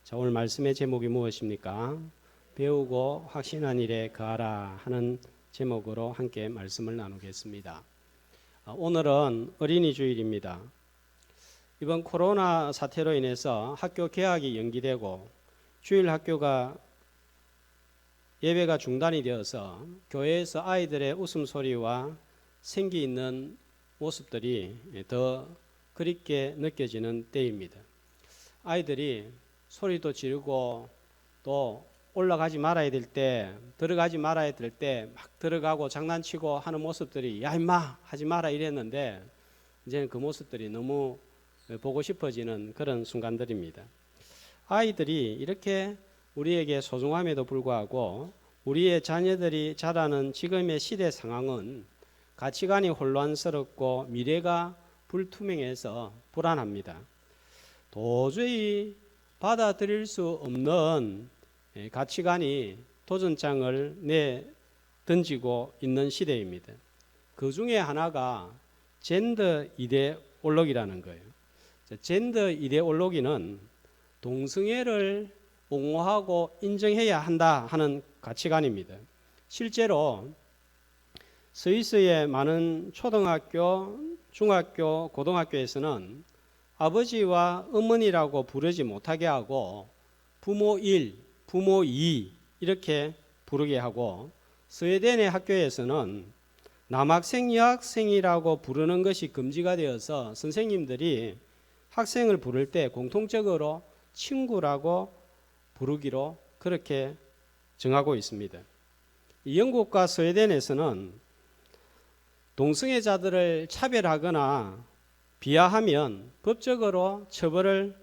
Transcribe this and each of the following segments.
자, 오늘 말씀의 제목이 무엇입니까? 배우고 확신한 일에 거하라 하는 제목으로 함께 말씀을 나누겠습니다. 오늘은 어린이 주일입니다. 이번 코로나 사태로 인해서 학교 개학이 연기되고 주일 학교가 예배가 중단이 되어서 교회에서 아이들의 웃음소리와 생기 있는 모습들이 더 그립게 느껴지는 때입니다. 아이들이 소리도 지르고 또 올라가지 말아야 될 때, 들어가지 말아야 될 때 막 들어가고 장난치고 하는 모습들이 야 임마 하지 마라 이랬는데 이제는 그 모습들이 너무 보고 싶어지는 그런 순간들입니다. 아이들이 이렇게 우리에게 소중함에도 불구하고 우리의 자녀들이 자라는 지금의 시대 상황은 가치관이 혼란스럽고 미래가 불투명해서 불안합니다. 도저히 받아들일 수 없는 가치관이 도전장을 던지고 있는 시대입니다. 그 중에 하나가 젠더 이데올로기라는 거예요. 젠더 이데올로기는 동성애를 옹호하고 인정해야 한다 하는 가치관입니다. 실제로 스위스의 많은 초등학교, 중학교, 고등학교에서는 아버지와 어머니라고 부르지 못하게 하고 부모 1, 부모 2 이렇게 부르게 하고 스웨덴의 학교에서는 남학생, 여학생이라고 부르는 것이 금지가 되어서 선생님들이 학생을 부를 때 공통적으로 친구라고 부르기로 그렇게 정하고 있습니다. 영국과 스웨덴에서는 동성애자들을 차별하거나 비하하면 법적으로 처벌을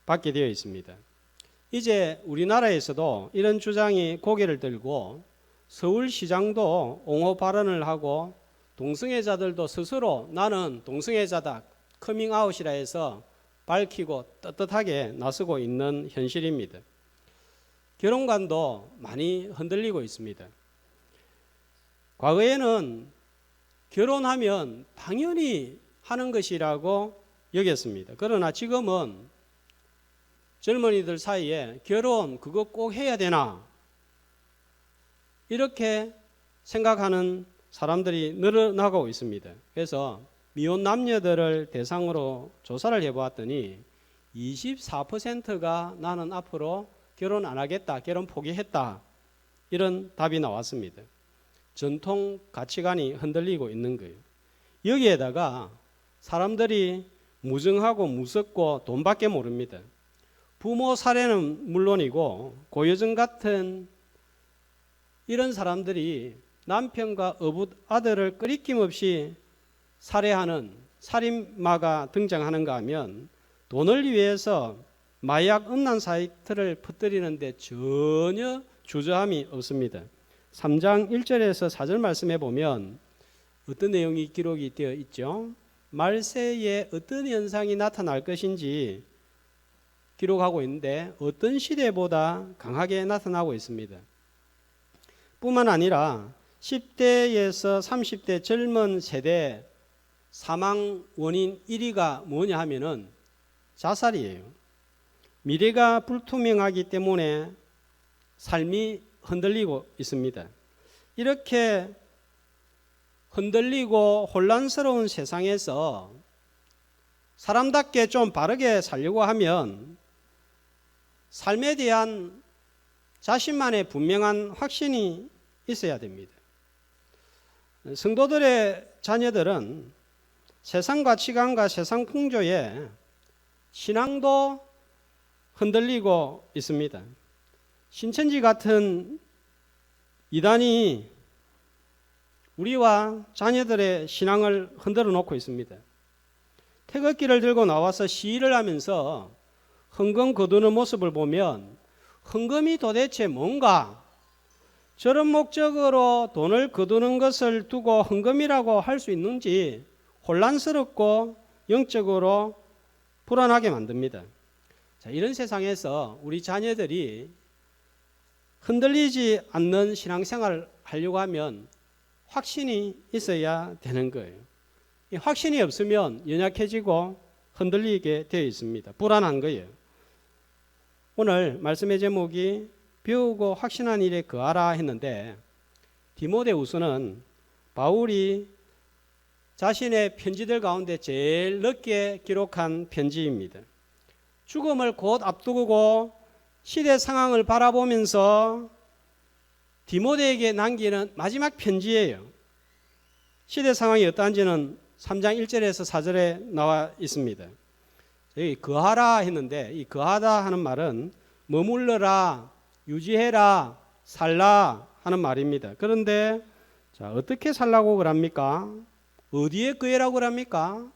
받게 되어 있습니다. 이제 우리나라에서도 이런 주장이 고개를 들고 서울시장도 옹호 발언을 하고 동성애자들도 스스로 나는 동성애자다 커밍아웃이라 해서 밝히고 떳떳하게 나서고 있는 현실입니다. 결혼관도 많이 흔들리고 있습니다. 과거에는 결혼하면 당연히 하는 것이라고 여겼습니다. 그러나 지금은 젊은이들 사이에 결혼 그거 꼭 해야 되나 이렇게 생각하는 사람들이 늘어나고 있습니다. 그래서 미혼 남녀들을 대상으로 조사를 해보았더니 24%가 나는 앞으로 결혼 안 하겠다, 결혼 포기했다 이런 답이 나왔습니다. 전통 가치관이 흔들리고 있는 거예요. 여기에다가 사람들이 무정하고 무섭고 돈밖에 모릅니다. 부모 살해는 물론이고 고여정 같은 이런 사람들이 남편과 아들을 끄리낌 없이 살해하는 살인마가 등장하는가 하면 돈을 위해서 마약 음란 사이트를 퍼뜨리는데 전혀 주저함이 없습니다. 3장 1절에서 4절 말씀해 보면 어떤 내용이 기록이 되어 있죠? 말세에 어떤 현상이 나타날 것인지 기록하고 있는데 어떤 시대보다 강하게 나타나고 있습니다. 뿐만 아니라 10대에서 30대 젊은 세대 사망 원인 1위가 뭐냐 하면은 자살이에요. 미래가 불투명하기 때문에 삶이 흔들리고 있습니다. 이렇게 흔들리고 혼란스러운 세상에서 사람답게 좀 바르게 살려고 하면 삶에 대한 자신만의 분명한 확신이 있어야 됩니다. 성도들의 자녀들은 세상 가치관과 세상 풍조에 신앙도 흔들리고 있습니다. 신천지 같은 이단이 우리와 자녀들의 신앙을 흔들어 놓고 있습니다. 태극기를 들고 나와서 시위를 하면서 헌금 거두는 모습을 보면 헌금이 도대체 뭔가? 저런 목적으로 돈을 거두는 것을 두고 헌금이라고 할 수 있는지 혼란스럽고 영적으로 불안하게 만듭니다. 자, 이런 세상에서 우리 자녀들이 흔들리지 않는 신앙생활을 하려고 하면 확신이 있어야 되는 거예요. 이 확신이 없으면 연약해지고 흔들리게 되어 있습니다. 불안한 거예요. 오늘 말씀의 제목이 배우고 확신한 일에 거하라 했는데, 디모데후서는 바울이 자신의 편지들 가운데 제일 늦게 기록한 편지입니다. 죽음을 곧 앞두고 시대 상황을 바라보면서 디모데에게 남기는 마지막 편지예요. 시대 상황이 어떠한지는 3장 1절에서 4절에 나와 있습니다. 여기 거하라 했는데, 이 거하다 하는 말은 머물러라, 유지해라, 살라 하는 말입니다. 그런데 자, 어떻게 살라고 그럽니까? 어디에 거해라고 그럽니까?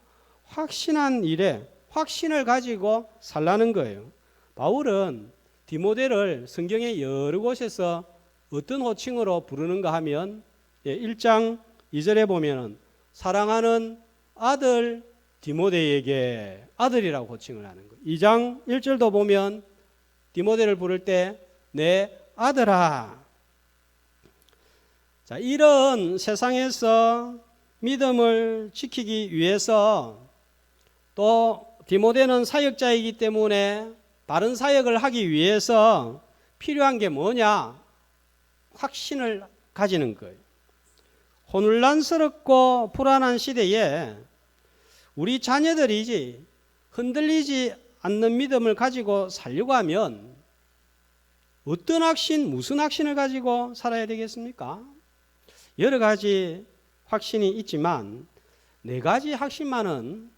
확신한 일에 확신을 가지고 살라는 거예요. 바울은 디모데를 성경의 여러 곳에서 어떤 호칭으로 부르는가 하면 1장 2절에 보면은 사랑하는 아들 디모데에게 아들이라고 호칭을 하는 거예요. 2장 1절도 보면 디모데를 부를 때 내 아들아. 자, 이런 세상에서 믿음을 지키기 위해서, 또 디모데는 사역자이기 때문에 바른 사역을 하기 위해서 필요한 게 뭐냐? 확신을 가지는 거예요. 혼란스럽고 불안한 시대에 우리 자녀들이지 흔들리지 않는 믿음을 가지고 살려고 하면 어떤 확신, 무슨 확신을 가지고 살아야 되겠습니까? 여러 가지 확신이 있지만 4가지 확신만은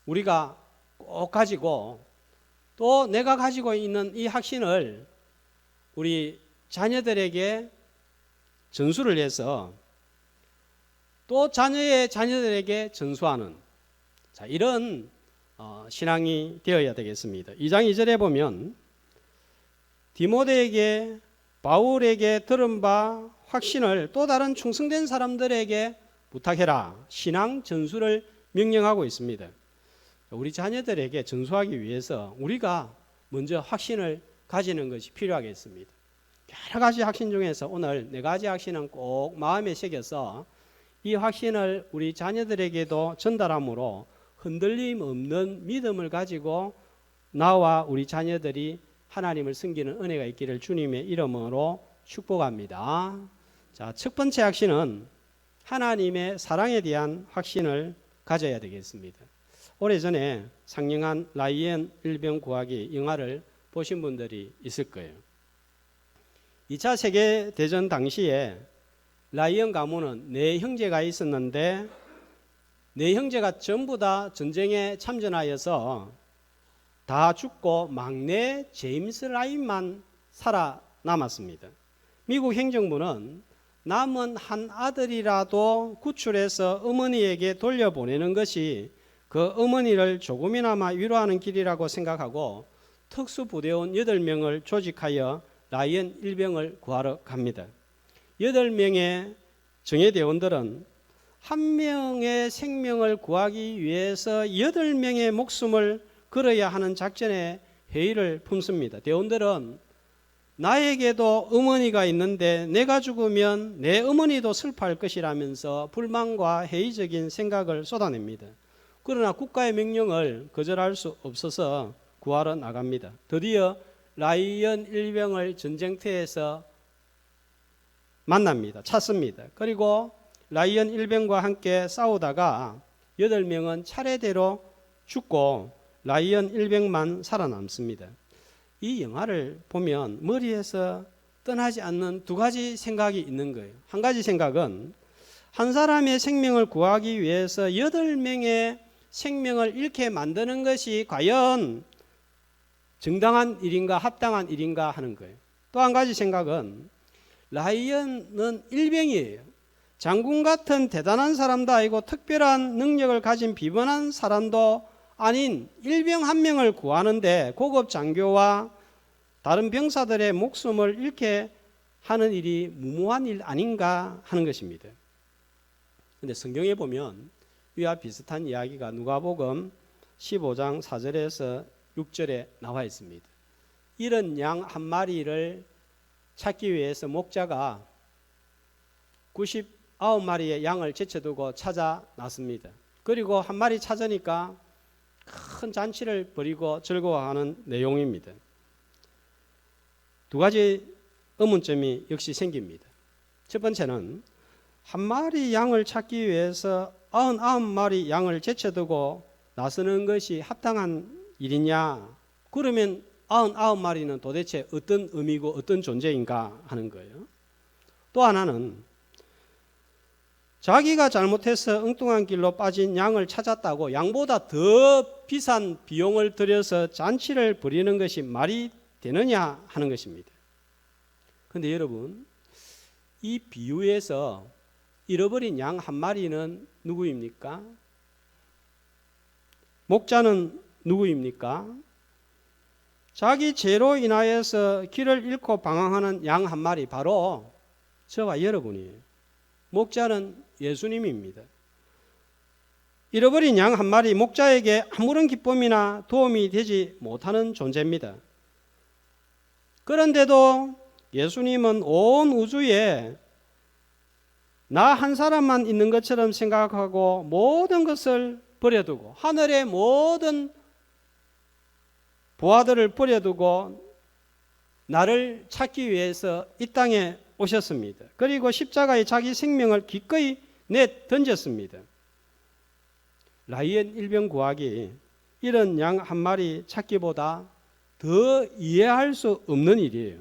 우리가 꼭 가지고, 또 내가 가지고 있는 이 확신을 우리 자녀들에게 전수를 해서 또 자녀의 자녀들에게 전수하는, 자, 이런 신앙이 되어야 되겠습니다. 2장 2절에 보면 디모데에게 바울에게 들은 바 확신을 또 다른 충성된 사람들에게 부탁해라, 신앙 전수를 명령하고 있습니다. 우리 자녀들에게 전수하기 위해서 우리가 먼저 확신을 가지는 것이 필요하겠습니다. 여러 가지 확신 중에서 오늘 4가지 확신은 꼭 마음에 새겨서 이 확신을 우리 자녀들에게도 전달함으로 흔들림 없는 믿음을 가지고 나와 우리 자녀들이 하나님을 섬기는 은혜가 있기를 주님의 이름으로 축복합니다. 자, 첫 번째 확신은 하나님의 사랑에 대한 확신을 가져야 되겠습니다. 오래전에 상영한 라이언 일병 구하기 영화를 보신 분들이 있을 거예요. 2차 세계대전 당시에 라이언 가문은 4형제가 있었는데 4형제가 전부 다 전쟁에 참전하여서 다 죽고 막내 제임스 라이언만 살아남았습니다. 미국 행정부는 남은 한 아들이라도 구출해서 어머니에게 돌려보내는 것이 그 어머니를 조금이나마 위로하는 길이라고 생각하고 특수부대원 8명을 조직하여 라이언 일병을 구하러 갑니다. 8명의 정예대원들은 한 명의 생명을 구하기 위해서 8명의 목숨을 걸어야 하는 작전에 회의를 품습니다. 대원들은 나에게도 어머니가 있는데 내가 죽으면 내 어머니도 슬퍼할 것이라면서 불만과 회의적인 생각을 쏟아냅니다. 그러나 국가의 명령을 거절할 수 없어서 구하러 나갑니다. 드디어 라이언 일병을 전쟁터에서 만납니다. 찾습니다. 그리고 라이언 일병과 함께 싸우다가 8명은 차례대로 죽고 라이언 일병만 살아남습니다. 이 영화를 보면 머리에서 떠나지 않는 2가지 생각이 있는 거예요. 한 가지 생각은 한 사람의 생명을 구하기 위해서 8명의 생명을 잃게 만드는 것이 과연 정당한 일인가 합당한 일인가 하는 거예요. 또 한 가지 생각은 라이언은 일병이에요. 장군 같은 대단한 사람도 아니고 특별한 능력을 가진 비범한 사람도 아닌 일병 한 명을 구하는데 고급 장교와 다른 병사들의 목숨을 잃게 하는 일이 무모한 일 아닌가 하는 것입니다. 그런데 성경에 보면 이와 비슷한 이야기가 누가복음 15장 4절에서 6절에 나와 있습니다. 잃은 양 한 마리를 찾기 위해서 목자가 99마리의 양을 제쳐두고 찾아 났습니다. 그리고 한 마리 찾으니까 큰 잔치를 벌이고 즐거워하는 내용입니다. 두 가지 의문점이 역시 생깁니다. 첫 번째는 한 마리 양을 찾기 위해서 99마리 양을 제쳐두고 나서는 것이 합당한 일이냐? 그러면 99마리는 도대체 어떤 의미고 어떤 존재인가 하는 거예요. 또 하나는 자기가 잘못해서 엉뚱한 길로 빠진 양을 찾았다고 양보다 더 비싼 비용을 들여서 잔치를 벌이는 것이 말이 되느냐 하는 것입니다. 그런데 여러분, 이 비유에서 잃어버린 양 한 마리는 누구입니까? 목자는 누구입니까? 자기 죄로 인하여서 길을 잃고 방황하는 양 한 마리, 바로 저와 여러분이에요. 목자는 예수님입니다. 잃어버린 양 한 마리, 목자에게 아무런 기쁨이나 도움이 되지 못하는 존재입니다. 그런데도 예수님은 온 우주에 나 한 사람만 있는 것처럼 생각하고 모든 것을 버려두고, 하늘의 모든 부하들을 버려두고 나를 찾기 위해서 이 땅에 오셨습니다. 그리고 십자가에 자기 생명을 기꺼이 내던졌습니다. 라이언 일병 구하기, 이런 양 한 마리 찾기보다 더 이해할 수 없는 일이에요.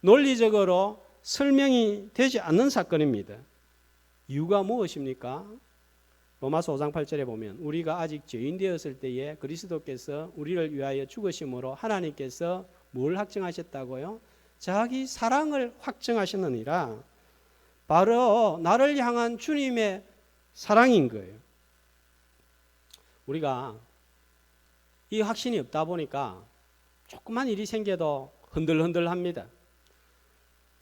논리적으로 설명이 되지 않는 사건입니다. 이유가 무엇입니까? 로마서 5장 8절에 보면 우리가 아직 죄인 되었을 때에 그리스도께서 우리를 위하여 죽으심으로 하나님께서 뭘 확증하셨다고요? 자기 사랑을 확증하셨느니라. 바로 나를 향한 주님의 사랑인 거예요. 우리가 이 확신이 없다 보니까 조그만 일이 생겨도 흔들흔들합니다.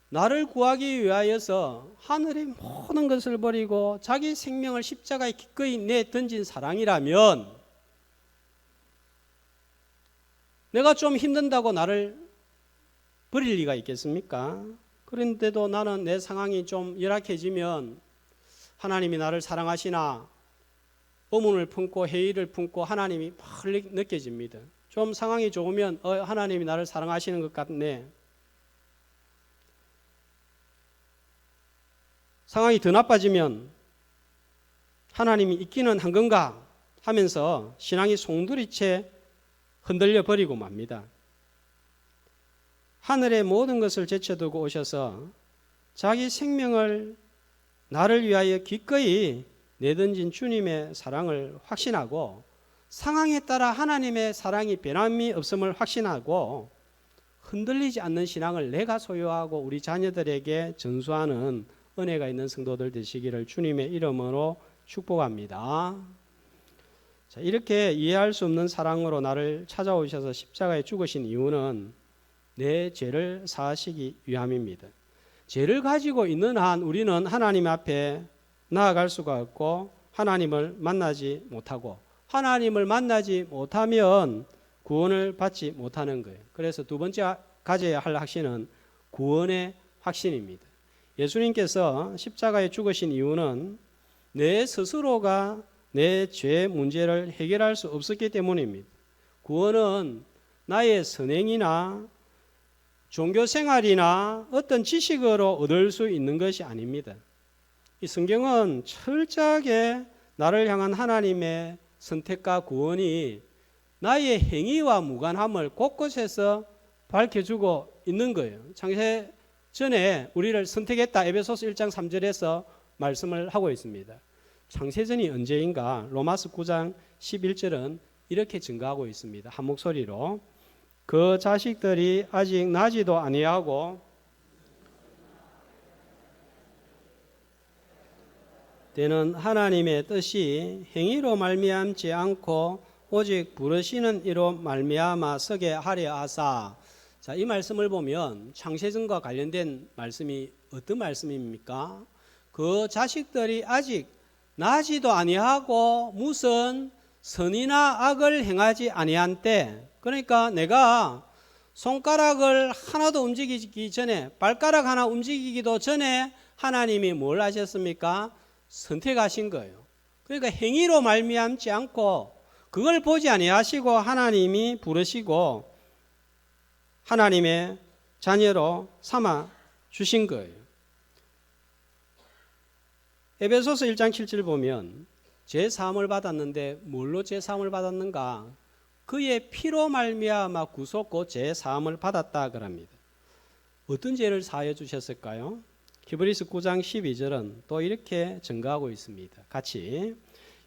나를 구하기 위하여서 하늘의 모든 것을 버리고 자기 생명을 십자가에 기꺼이 내던진 사랑이라면 내가 좀 힘든다고 나를 버릴 리가 있겠습니까? 그런데도 나는 내 상황이 좀 열악해지면 하나님이 나를 사랑하시나 의문을 품고 회의를 품고 하나님이 멀리 느껴집니다. 좀 상황이 좋으면 하나님이 나를 사랑하시는 것 같네. 상황이 더 나빠지면 하나님이 있기는 한 건가 하면서 신앙이 송두리째 흔들려 버리고 맙니다. 하늘의 모든 것을 제쳐두고 오셔서 자기 생명을 나를 위하여 기꺼이 내던진 주님의 사랑을 확신하고 상황에 따라 하나님의 사랑이 변함이 없음을 확신하고 흔들리지 않는 신앙을 내가 소유하고 우리 자녀들에게 전수하는 은혜가 있는 성도들 되시기를 주님의 이름으로 축복합니다. 자, 이렇게 이해할 수 없는 사랑으로 나를 찾아오셔서 십자가에 죽으신 이유는 내 죄를 사하시기 위함입니다. 죄를 가지고 있는 한 우리는 하나님 앞에 나아갈 수가 없고 하나님을 만나지 못하고 하나님을 만나지 못하면 구원을 받지 못하는 거예요. 그래서 두 번째 가져야 할 확신은 구원의 확신입니다. 예수님께서 십자가에 죽으신 이유는 내 스스로가 내 죄 문제를 해결할 수 없었기 때문입니다. 구원은 나의 선행이나 종교 생활이나 어떤 지식으로 얻을 수 있는 것이 아닙니다. 이 성경은 철저하게 나를 향한 하나님의 선택과 구원이 나의 행위와 무관함을 곳곳에서 밝혀주고 있는 거예요. 창세 전에 우리를 선택했다. 에베소서 1장 3절에서 말씀을 하고 있습니다. 창세전이 언제인가? 로마서 9장 11절은 이렇게 증거하고 있습니다. 한 목소리로 그 자식들이 아직 나지도 아니하고 때는 하나님의 뜻이 행위로 말미암지 않고 오직 부르시는 이로 말미암아 서게 하려 하사. 자, 이 말씀을 보면 창세전과 관련된 말씀이 어떤 말씀입니까? 그 자식들이 아직 나지도 아니하고 무슨 선이나 악을 행하지 아니한 때, 그러니까 내가 손가락을 하나도 움직이기 전에, 발가락 하나 움직이기도 전에 하나님이 뭘 하셨습니까? 선택하신 거예요. 그러니까 행위로 말미암지 않고 그걸 보지 아니하시고 하나님이 부르시고 하나님의 자녀로 삼아 주신 거예요. 에베소서 1장 7절 보면 죄 사함을 받았는데 뭘로 죄 사함을 받았는가? 그의 피로 말미암아 구속 곧 죄 사함을 받았다 그럽니다. 어떤 죄를 사하여 주셨을까요? 히브리서 9장 12절은 또 이렇게 증거하고 있습니다. 같이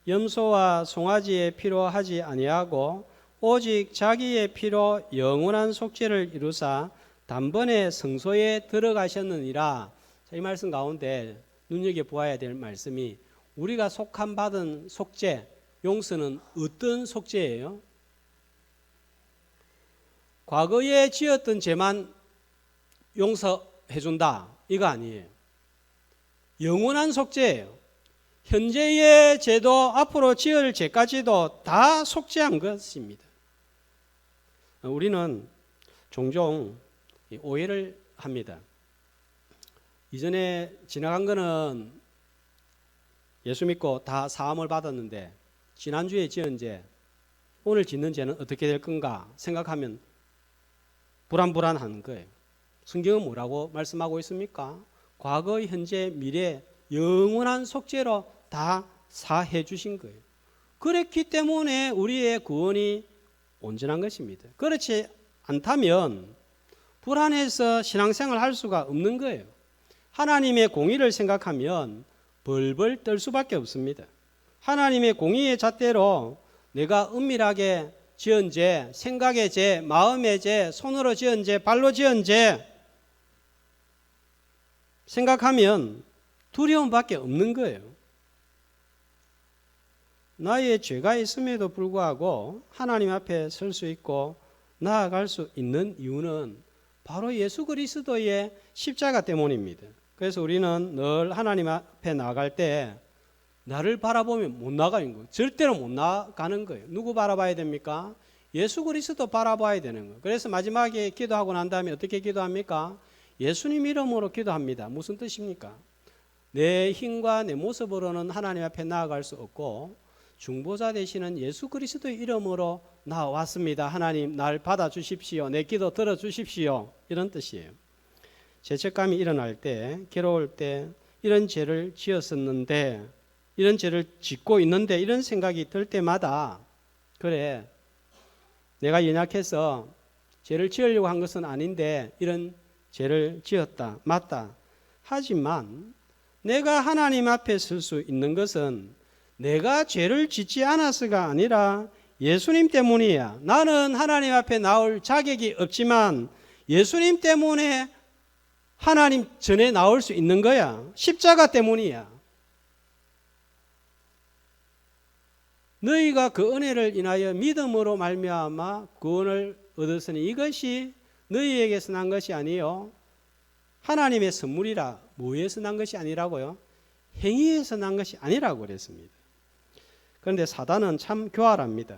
염소와 송아지의 피로 하지 아니하고 오직 자기의 피로 영원한 속죄를 이루사 단번에 성소에 들어가셨느니라. 이 말씀 가운데 눈여겨보아야 될 말씀이 우리가 속한 받은 속죄, 용서는 어떤 속죄예요? 과거에 지었던 죄만 용서해준다 이거 아니에요. 영원한 속죄예요. 현재의 죄도 앞으로 지을 죄까지도 다 속죄한 것입니다. 우리는 종종 오해를 합니다. 이전에 지나간 거는 예수 믿고 다 사함을 받았는데 지난주에 지은 죄, 오늘 짓는 죄는 어떻게 될 건가 생각하면 불안한 거예요. 성경은 뭐라고 말씀하고 있습니까? 과거, 현재, 미래 영원한 속죄로 다 사해 주신 거예요. 그렇기 때문에 우리의 구원이 온전한 것입니다. 그렇지 않다면 불안해서 신앙생활을 할 수가 없는 거예요. 하나님의 공의를 생각하면 벌벌 떨 수밖에 없습니다. 하나님의 공의의 잣대로 내가 은밀하게 지은 죄, 생각의 죄, 마음의 죄, 손으로 지은 죄, 발로 지은 죄 생각하면 두려움밖에 없는 거예요. 나의 죄가 있음에도 불구하고 하나님 앞에 설 수 있고 나아갈 수 있는 이유는 바로 예수 그리스도의 십자가 때문입니다. 그래서 우리는 늘 하나님 앞에 나아갈 때 나를 바라보면 못 나가는 거예요. 절대로 못 나가는 거예요. 누구 바라봐야 됩니까? 예수 그리스도 바라봐야 되는 거예요. 그래서 마지막에 기도하고 난 다음에 어떻게 기도합니까? 예수님 이름으로 기도합니다. 무슨 뜻입니까? 내 힘과 내 모습으로는 하나님 앞에 나아갈 수 없고 중보자 되시는 예수 그리스도의 이름으로 나왔습니다. 하나님 날 받아주십시오. 내 기도 들어주십시오. 이런 뜻이에요. 죄책감이 일어날 때, 괴로울 때 이런 죄를 지었었는데, 이런 죄를 짓고 있는데 이런 생각이 들 때마다 그래, 내가 연약해서 죄를 지으려고 한 것은 아닌데 이런 죄를 지었다. 맞다. 하지만 내가 하나님 앞에 설 수 있는 것은 내가 죄를 짓지 않아서가 아니라 예수님 때문이야. 나는 하나님 앞에 나올 자격이 없지만 예수님 때문에 하나님 전에 나올 수 있는 거야. 십자가 때문이야. 너희가 그 은혜를 인하여 믿음으로 말미암아 구원을 얻었으니 이것이 너희에게서 난 것이 아니요 하나님의 선물이라. 뭐에서 난 것이 아니라고요? 행위에서 난 것이 아니라고 그랬습니다. 그런데 사단은 참 교활합니다.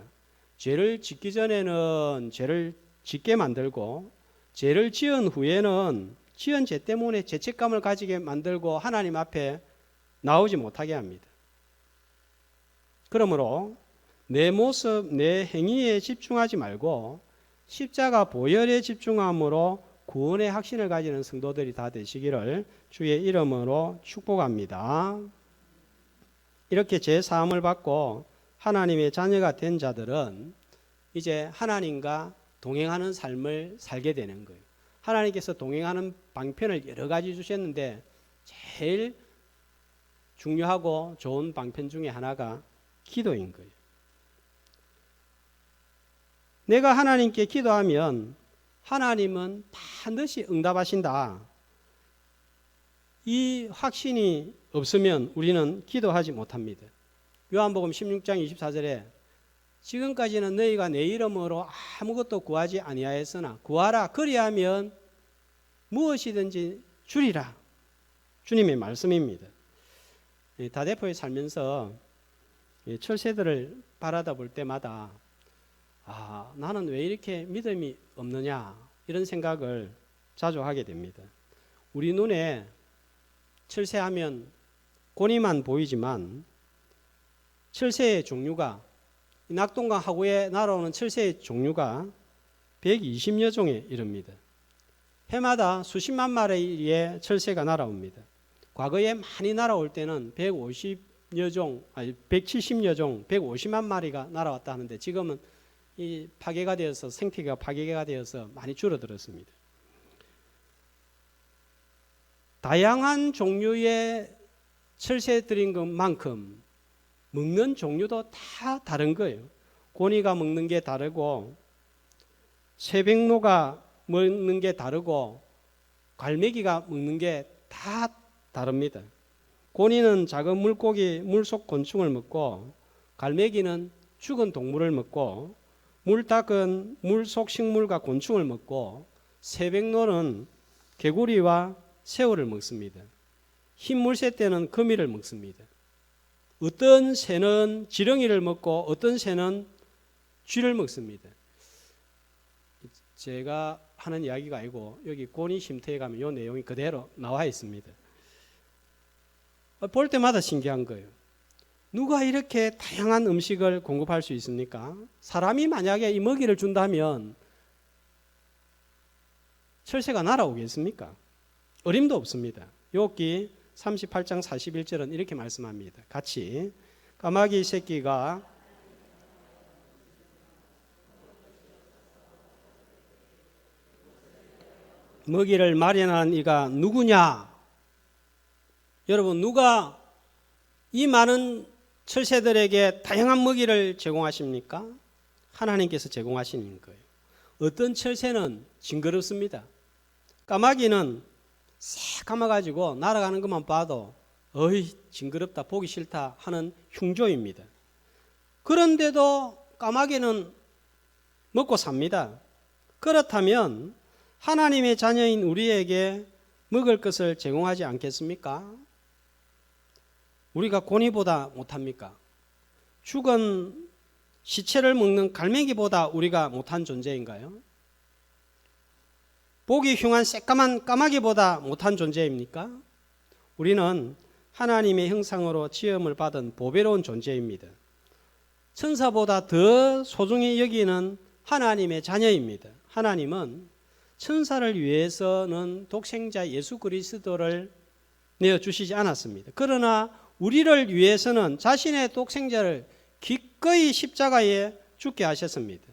죄를 짓기 전에는 죄를 짓게 만들고 죄를 지은 후에는 지은 죄 때문에 죄책감을 가지게 만들고 하나님 앞에 나오지 못하게 합니다. 그러므로 내 모습, 내 행위에 집중하지 말고 십자가 보혈에 집중함으로 구원의 확신을 가지는 성도들이 다 되시기를 주의 이름으로 축복합니다. 이렇게 죄 사함을 받고 하나님의 자녀가 된 자들은 이제 하나님과 동행하는 삶을 살게 되는 거예요. 하나님께서 동행하는 방편을 여러 가지 주셨는데 제일 중요하고 좋은 방편 중에 하나가 기도인 거예요. 내가 하나님께 기도하면 하나님은 반드시 응답하신다. 이 확신이 없으면 우리는 기도하지 못합니다. 요한복음 16장 24절에 지금까지는 너희가 내 이름으로 아무것도 구하지 아니하였으나 구하라 그리하면 무엇이든지 주리라. 주님의 말씀입니다. 다대포에 살면서 철새들을 바라다 볼 때마다 나는 왜 이렇게 믿음이 없느냐 이런 생각을 자주 하게 됩니다. 우리 눈에 철새하면 고니만 보이지만 철새의 종류가 낙동강 하구에 날아오는 철새의 종류가 120여 종에 이릅니다. 해마다 수십만 마리의 철새가 날아옵니다. 과거에 많이 날아올 때는 150여 종, 아니 170여 종, 150만 마리가 날아왔다 하는데 지금은 이 파괴가 되어서 생태계가 파괴가 되어서 많이 줄어들었습니다. 다양한 종류의 철새들인 것만큼 먹는 종류도 다 다른 거예요. 고니가 먹는 게 다르고 쇠백로가 먹는 게 다르고 갈매기가 먹는 게 다 다릅니다. 고니는 작은 물고기, 물속 곤충을 먹고 갈매기는 죽은 동물을 먹고 물닭은 물속 식물과 곤충을 먹고 쇠백로는 개구리와 새우를 먹습니다. 흰 물새떼는 거미를 먹습니다. 어떤 새는 지렁이를 먹고 어떤 새는 쥐를 먹습니다. 제가 하는 이야기가 아니고 여기 고니 쉼터에 가면 이 내용이 그대로 나와 있습니다. 볼 때마다 신기한 거예요. 누가 이렇게 다양한 음식을 공급할 수 있습니까? 사람이 만약에 이 먹이를 준다면 철새가 날아오겠습니까? 어림도 없습니다. 욥기 38장 41절은 이렇게 말씀합니다. 같이 까마귀 새끼가 먹이를 마련한 이가 누구냐? 여러분, 누가 이 많은 철새들에게 다양한 먹이를 제공하십니까? 하나님께서 제공하시는 거예요. 어떤 철새는 징그럽습니다. 까마귀는 새까마가지고 날아가는 것만 봐도 어이 징그럽다 보기 싫다 하는 흉조입니다. 그런데도 까마귀는 먹고 삽니다. 그렇다면 하나님의 자녀인 우리에게 먹을 것을 제공하지 않겠습니까? 우리가 고니보다 못합니까? 죽은 시체를 먹는 갈매기보다 우리가 못한 존재인가요? 보기 흉한 새까만 까마귀보다 못한 존재입니까? 우리는 하나님의 형상으로 지음을 받은 보배로운 존재입니다. 천사보다 더 소중히 여기는 하나님의 자녀입니다. 하나님은 천사를 위해서는 독생자 예수 그리스도를 내어주시지 않았습니다. 그러나 우리를 위해서는 자신의 독생자를 기꺼이 십자가에 죽게 하셨습니다.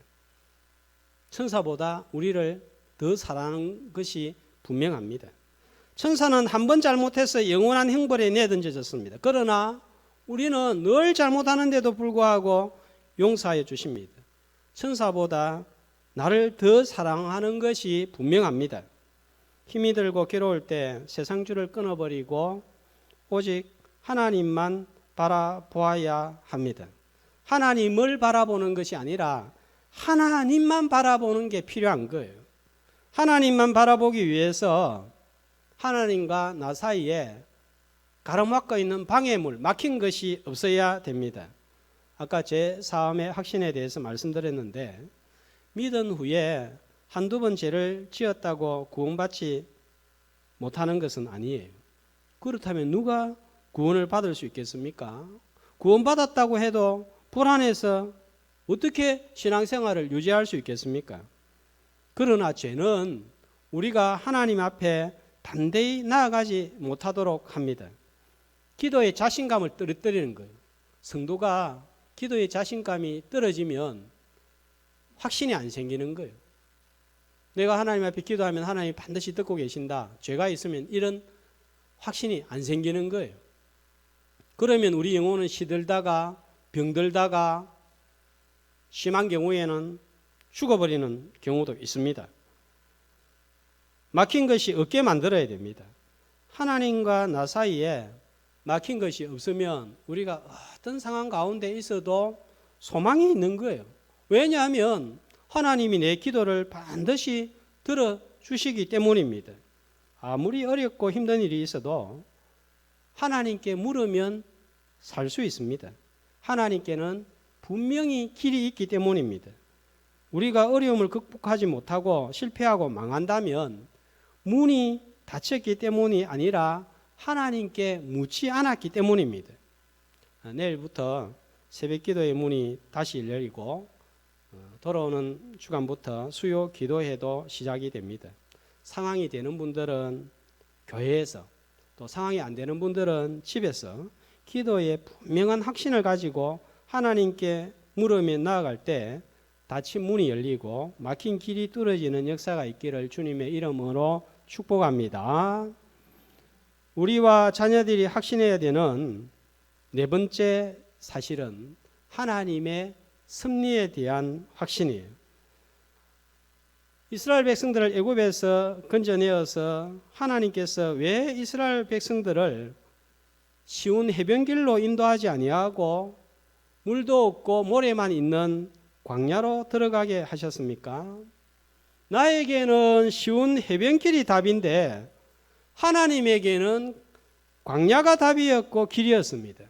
천사보다 우리를 더 사랑하는 것이 분명합니다. 천사는 한 번 잘못해서 영원한 형벌에 내던져졌습니다. 그러나 우리는 늘 잘못하는데도 불구하고 용서하여 주십니다. 천사보다 나를 더 사랑하는 것이 분명합니다. 힘이 들고 괴로울 때 세상줄을 끊어버리고 오직 하나님만 바라보아야 합니다. 하나님을 바라보는 것이 아니라 하나님만 바라보는 게 필요한 거예요. 하나님만 바라보기 위해서 하나님과 나 사이에 가로막고 있는 방해물, 막힌 것이 없어야 됩니다. 아까 제 삶의 확신에 대해서 말씀드렸는데 믿은 후에 한두 번 죄를 지었다고 구원받지 못하는 것은 아니에요. 그렇다면 누가 구원을 받을 수 있겠습니까? 구원받았다고 해도 불안해서 어떻게 신앙생활을 유지할 수 있겠습니까? 그러나 죄는 우리가 하나님 앞에 반대히 나아가지 못하도록 합니다. 기도의 자신감을 떨어뜨리는 거예요. 성도가 기도의 자신감이 떨어지면 확신이 안 생기는 거예요. 내가 하나님 앞에 기도하면 하나님이 반드시 듣고 계신다. 죄가 있으면 이런 확신이 안 생기는 거예요. 그러면 우리 영혼은 시들다가 병들다가 심한 경우에는 죽어버리는 경우도 있습니다. 막힌 것이 없게 만들어야 됩니다. 하나님과 나 사이에 막힌 것이 없으면 우리가 어떤 상황 가운데 있어도 소망이 있는 거예요. 왜냐하면 하나님이 내 기도를 반드시 들어주시기 때문입니다. 아무리 어렵고 힘든 일이 있어도 하나님께 물으면 살 수 있습니다. 하나님께는 분명히 길이 있기 때문입니다. 우리가 어려움을 극복하지 못하고 실패하고 망한다면 문이 닫혔기 때문이 아니라 하나님께 묻지 않았기 때문입니다. 내일부터 새벽기도의 문이 다시 열리고 돌아오는 주간부터 수요 기도회도 시작이 됩니다. 상황이 되는 분들은 교회에서, 또 상황이 안 되는 분들은 집에서 기도에 분명한 확신을 가지고 하나님께 물으며 나아갈 때 닫힌 문이 열리고 막힌 길이 뚫어지는 역사가 있기를 주님의 이름으로 축복합니다. 우리와 자녀들이 확신해야 되는 네 번째 사실은 하나님의 섭리에 대한 확신이에요. 이스라엘 백성들을 애굽에서 건져내어서 하나님께서 왜 이스라엘 백성들을 쉬운 해변길로 인도하지 아니하고 물도 없고 모래만 있는 광야로 들어가게 하셨습니까? 나에게는 쉬운 해변길이 답인데 하나님에게는 광야가 답이었고 길이었습니다.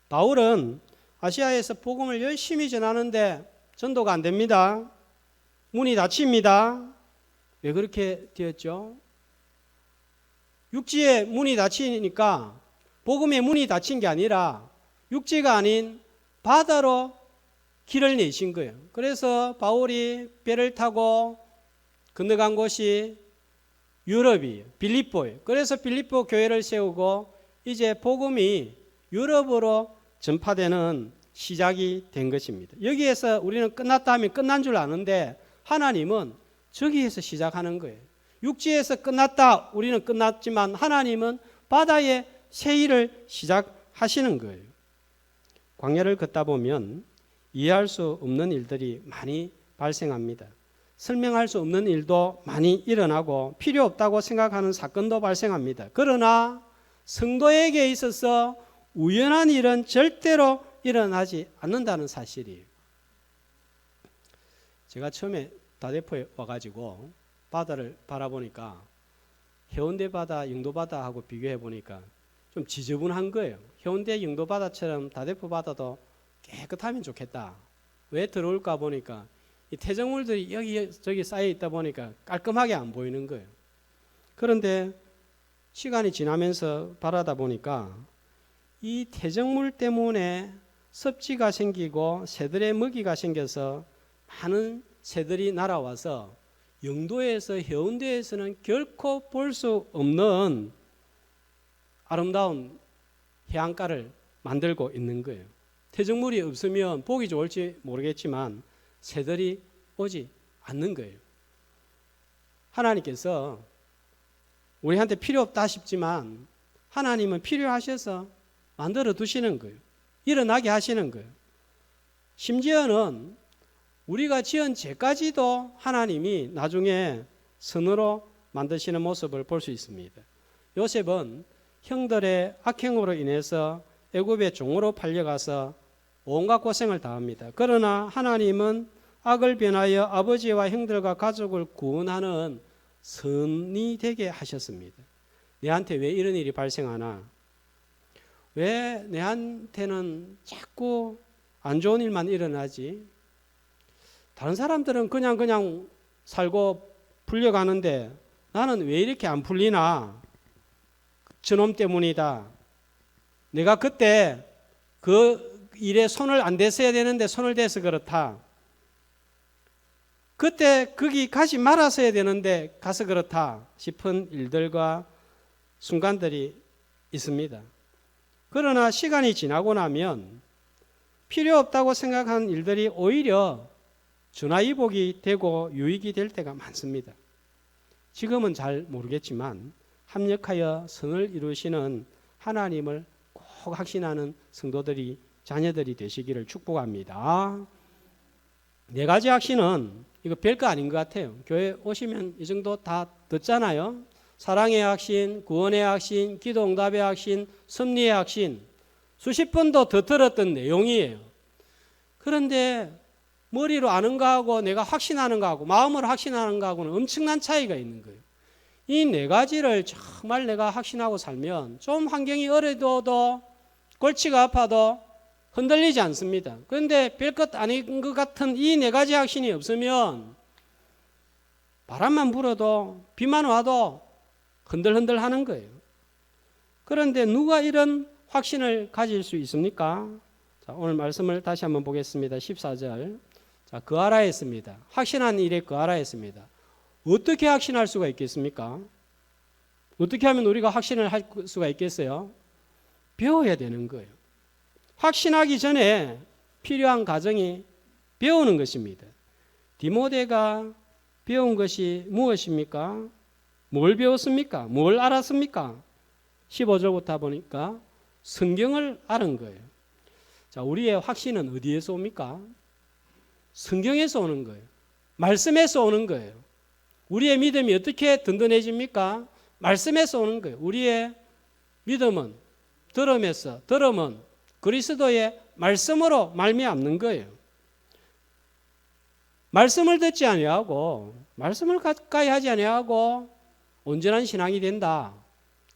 바울은 아시아에서 복음을 열심히 전하는데 전도가 안 됩니다. 문이 닫힙니다. 왜 그렇게 되었죠? 육지에 문이 닫히니까 복음의 문이 닫힌 게 아니라 육지가 아닌 바다로 길을 내신 거예요. 그래서 바울이 배를 타고 건너간 곳이 유럽이에요. 빌립보예요. 그래서 빌립보 교회를 세우고 이제 복음이 유럽으로 전파되는 시작이 된 것입니다. 여기에서 우리는 끝났다 하면 끝난 줄 아는데 하나님은 저기에서 시작하는 거예요. 육지에서 끝났다, 우리는 끝났지만 하나님은 바다의 새 일을 시작하시는 거예요. 광야를 걷다 보면 이해할 수 없는 일들이 많이 발생합니다. 설명할 수 없는 일도 많이 일어나고 필요 없다고 생각하는 사건도 발생합니다. 그러나 성도에게 있어서 우연한 일은 절대로 일어나지 않는다는 사실이에요. 제가 처음에 다대포에 와가지고 바다를 바라보니까 해운대 바다, 영도 바다하고 비교해 보니까 좀 지저분한 거예요. 해운대, 영도 바다처럼 다대포 바다도 깨끗하면 좋겠다. 왜 들어올까 보니까 이 퇴적물들이 여기저기 쌓여 있다 보니까 깔끔하게 안 보이는 거예요. 그런데 시간이 지나면서 바라다 보니까 이 퇴적물 때문에 습지가 생기고 새들의 먹이가 생겨서 많은 새들이 날아와서 영도에서 해운대에서는 결코 볼 수 없는 아름다운 해안가를 만들고 있는 거예요. 퇴적물이 없으면 보기 좋을지 모르겠지만 새들이 오지 않는 거예요. 하나님께서 우리한테 필요 없다 싶지만 하나님은 필요하셔서 만들어 두시는 거예요. 일어나게 하시는 거예요. 심지어는 우리가 지은 죄까지도 하나님이 나중에 선으로 만드시는 모습을 볼 수 있습니다. 요셉은 형들의 악행으로 인해서 애굽의 종으로 팔려가서 온갖 고생을 다합니다. 그러나 하나님은 악을 변하여 아버지와 형들과 가족을 구원하는 선이 되게 하셨습니다. 내한테 왜 이런 일이 발생하나? 왜 내한테는 자꾸 안 좋은 일만 일어나지? 다른 사람들은 그냥 살고 풀려가는데 나는 왜 이렇게 안 풀리나? 저놈 때문이다. 내가 그때 그 일에 손을 안 댔어야 되는데 손을 대서 그렇다. 그때 거기 가지 말았어야 되는데 가서 그렇다 싶은 일들과 순간들이 있습니다. 그러나 시간이 지나고 나면 필요 없다고 생각한 일들이 오히려 전화위복이 되고 유익이 될 때가 많습니다. 지금은 잘 모르겠지만 합력하여 선을 이루시는 하나님을 꼭 확신하는 성도들이, 자녀들이 되시기를 축복합니다. 네 가지 확신은 이거 별거 아닌 것 같아요. 교회 오시면 이 정도 다 듣잖아요. 사랑의 확신, 구원의 확신, 기도 응답의 확신, 섭리의 확신, 수십 번도 더 들었던 내용이에요. 그런데 머리로 아는 거하고 내가 확신하는 거하고 마음으로 확신하는 거하고는 엄청난 차이가 있는 거예요. 이 네 가지를 정말 내가 확신하고 살면 좀 환경이 어려워도 골치가 아파도 흔들리지 않습니다. 그런데 별것 아닌 것 같은 이 네 가지 확신이 없으면 바람만 불어도 비만 와도 흔들흔들 하는 거예요. 그런데 누가 이런 확신을 가질 수 있습니까? 자, 오늘 말씀을 다시 한번 보겠습니다. 14절. 자, 그 알아야 했습니다. 확신한 일에 그 알아야 했습니다. 어떻게 확신할 수가 있겠습니까? 어떻게 하면 우리가 확신을 할 수가 있겠어요? 배워야 되는 거예요. 확신하기 전에 필요한 과정이 배우는 것입니다. 디모데가 배운 것이 무엇입니까? 뭘 배웠습니까? 뭘 알았습니까? 15절부터 보니까 성경을 알은 거예요. 자, 우리의 확신은 어디에서 옵니까? 성경에서 오는 거예요. 말씀에서 오는 거예요. 우리의 믿음이 어떻게 든든해집니까? 말씀에서 오는 거예요. 우리의 믿음은 들음은 그리스도의 말씀으로 말미암는 거예요. 말씀을 듣지 아니하고 말씀을 가까이 하지 아니하고 온전한 신앙이 된다.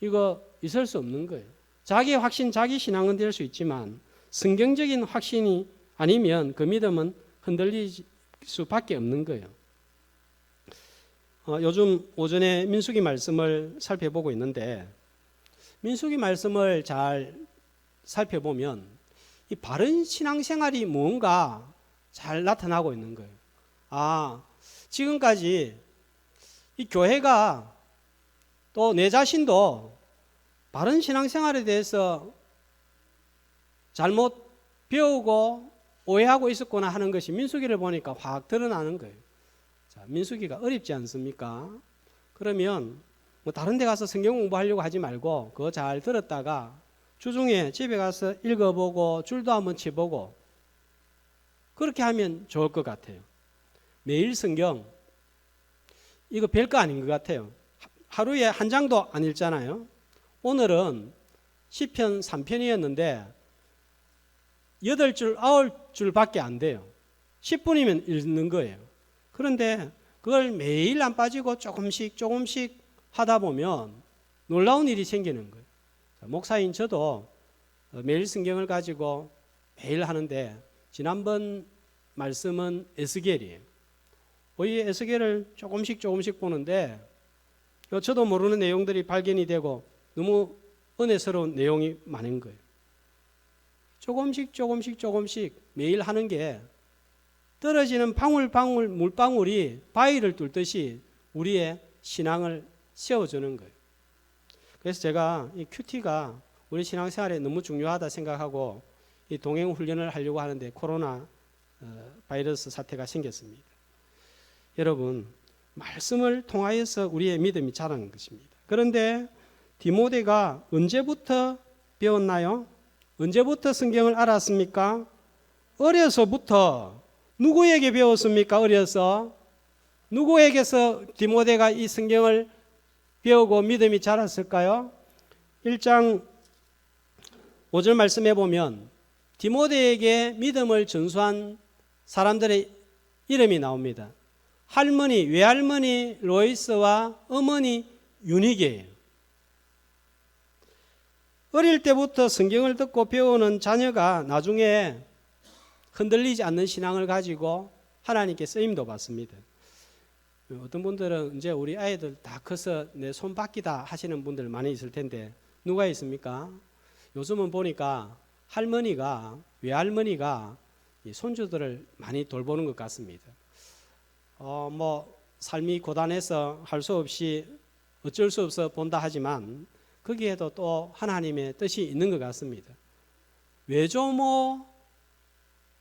이거 있을 수 없는 거예요. 자기 확신, 자기 신앙은 될 수 있지만 성경적인 확신이 아니면 그 믿음은 흔들릴 수밖에 없는 거예요. 요즘 오전에 민수기 말씀을 살펴보고 있는데 민수기 말씀을 잘 살펴보면 이 바른 신앙생활이 뭔가 잘 나타나고 있는 거예요. 지금까지 이 교회가 또 내 자신도 바른 신앙생활에 대해서 잘못 배우고 오해하고 있었구나 하는 것이 민수기를 보니까 확 드러나는 거예요. 자, 민수기가 어렵지 않습니까? 그러면 뭐 다른 데 가서 성경 공부하려고 하지 말고 그거 잘 들었다가 주중에 집에 가서 읽어보고 줄도 한번 쳐보고 그렇게 하면 좋을 것 같아요. 매일 성경 이거 별거 아닌 것 같아요. 하루에 한 장도 안 읽잖아요. 오늘은 시편 3편이었는데 8줄, 9줄밖에 안 돼요. 10분이면 읽는 거예요. 그런데 그걸 매일 안 빠지고 조금씩 하다 보면 놀라운 일이 생기는 거예요. 목사인 저도 매일 성경을 가지고 매일 하는데 지난번 말씀은 에스겔이에요. 이 에스겔을 조금씩 보는데 저도 모르는 내용들이 발견이 되고 너무 은혜스러운 내용이 많은 거예요. 조금씩 매일 하는 게 떨어지는 방울방울 물방울이 바위를 뚫듯이 우리의 신앙을 세워주는 거예요. 그래서 제가 이 큐티가 우리 신앙생활에 너무 중요하다 생각하고 이 동행 훈련을 하려고 하는데 코로나 바이러스 사태가 생겼습니다. 여러분, 말씀을 통하여서 우리의 믿음이 자라는 것입니다. 그런데 디모데가 언제부터 배웠나요? 언제부터 성경을 알았습니까? 어려서부터. 누구에게 배웠습니까? 어려서. 누구에게서 디모데가 이 성경을 배우고 믿음이 자랐을까요? 1장 5절 말씀해 보면 디모데에게 믿음을 전수한 사람들의 이름이 나옵니다. 외할머니 로이스와 어머니 유니게예요. 어릴 때부터 성경을 듣고 배우는 자녀가 나중에 흔들리지 않는 신앙을 가지고 하나님께 쓰임도 받습니다. 어떤 분들은 이제 우리 아이들 다 커서 내 손 바뀌다 하시는 분들 많이 있을 텐데 누가 있습니까? 요즘은 보니까 외할머니가 손주들을 많이 돌보는 것 같습니다. 삶이 고단해서 할 수 없이 어쩔 수 없어 본다 하지만 거기에도 또 하나님의 뜻이 있는 것 같습니다. 외조모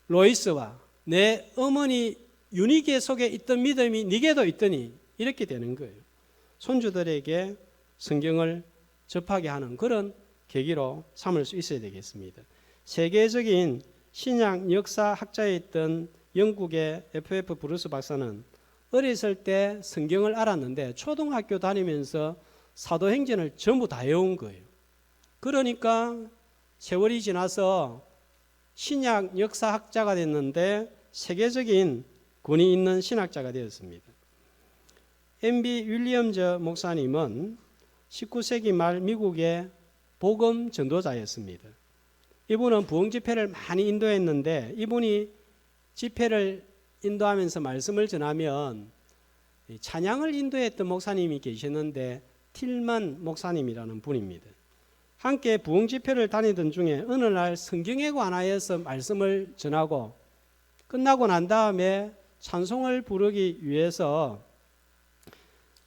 로이스와 내 어머니 유니게 속에 있던 믿음이 네게도 있더니 이렇게 되는 거예요. 손주들에게 성경을 접하게 하는 그런 계기로 삼을 수 있어야 되겠습니다. 세계적인 신약 역사학자였던 영국의 F.F. 브루스 박사는 어렸을 때 성경을 알았는데 초등학교 다니면서 사도행전을 전부 다 외운 거예요. 그러니까 세월이 지나서 신약 역사학자가 됐는데 세계적인 권위 있는 신학자가 되었습니다. M.B. 윌리엄즈 목사님은 19세기 말 미국의 복음 전도자였습니다. 이분은 부흥 집회를 많이 인도했는데 이분이 집회를 인도하면서 말씀을 전하면 찬양을 인도했던 목사님이 계셨는데 틸만 목사님이라는 분입니다. 함께 부흥 집회를 다니던 중에 어느 날 성경에 관하여서 말씀을 전하고 끝나고 난 다음에 찬송을 부르기 위해서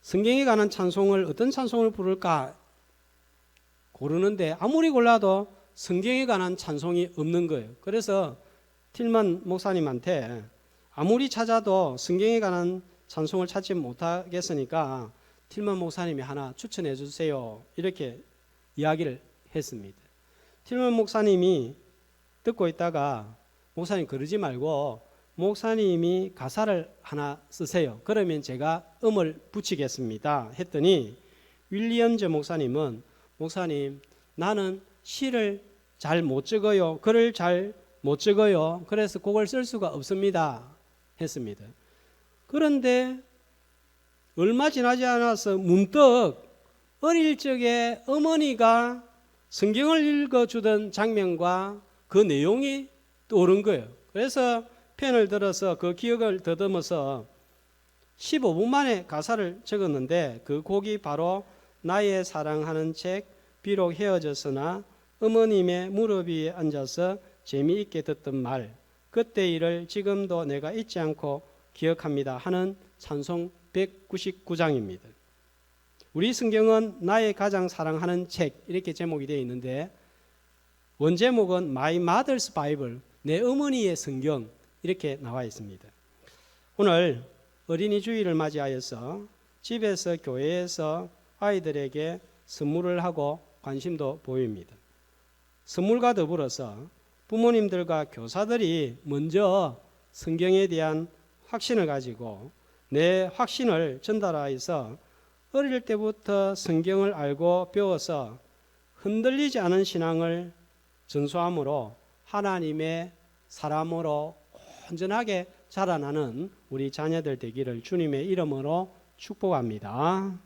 성경에 관한 찬송을 어떤 찬송을 부를까 고르는데 아무리 골라도 성경에 관한 찬송이 없는 거예요. 그래서 틸만 목사님한테 아무리 찾아도 성경에 관한 찬송을 찾지 못하겠으니까 틸만 목사님이 하나 추천해 주세요. 이렇게 이야기를 했습니다. 틸만 목사님이 듣고 있다가 목사님 그러지 말고 목사님이 가사를 하나 쓰세요. 그러면 제가 음을 붙이겠습니다. 했더니 윌리엄즈 목사님은 목사님 나는 시를 잘 못 적어요. 글을 잘 못 적어요. 그래서 곡을 쓸 수가 없습니다. 했습니다. 그런데 얼마 지나지 않아서 문득 어릴 적에 어머니가 성경을 읽어주던 장면과 그 내용이 떠오른 거예요. 그래서 펜을 들어서 그 기억을 더듬어서 15분 만에 가사를 적었는데 그 곡이 바로 나의 사랑하는 책 비록 헤어졌으나 어머님의 무릎 위에 앉아서 재미있게 듣던 말 그때 일을 지금도 내가 잊지 않고 기억합니다 하는 찬송 199장입니다. 우리 성경은 나의 가장 사랑하는 책 이렇게 제목이 되어 있는데 원제목은 My Mother's Bible 내 어머니의 성경 이렇게 나와 있습니다. 오늘 어린이 주일을 맞이하여서 집에서 교회에서 아이들에게 선물을 하고 관심도 보입니다. 선물과 더불어서 부모님들과 교사들이 먼저 성경에 대한 확신을 가지고 내 확신을 전달하여서 어릴 때부터 성경을 알고 배워서 흔들리지 않은 신앙을 전수함으로 하나님의 사람으로 온전하게 자라나는 우리 자녀들 되기를 주님의 이름으로 축복합니다.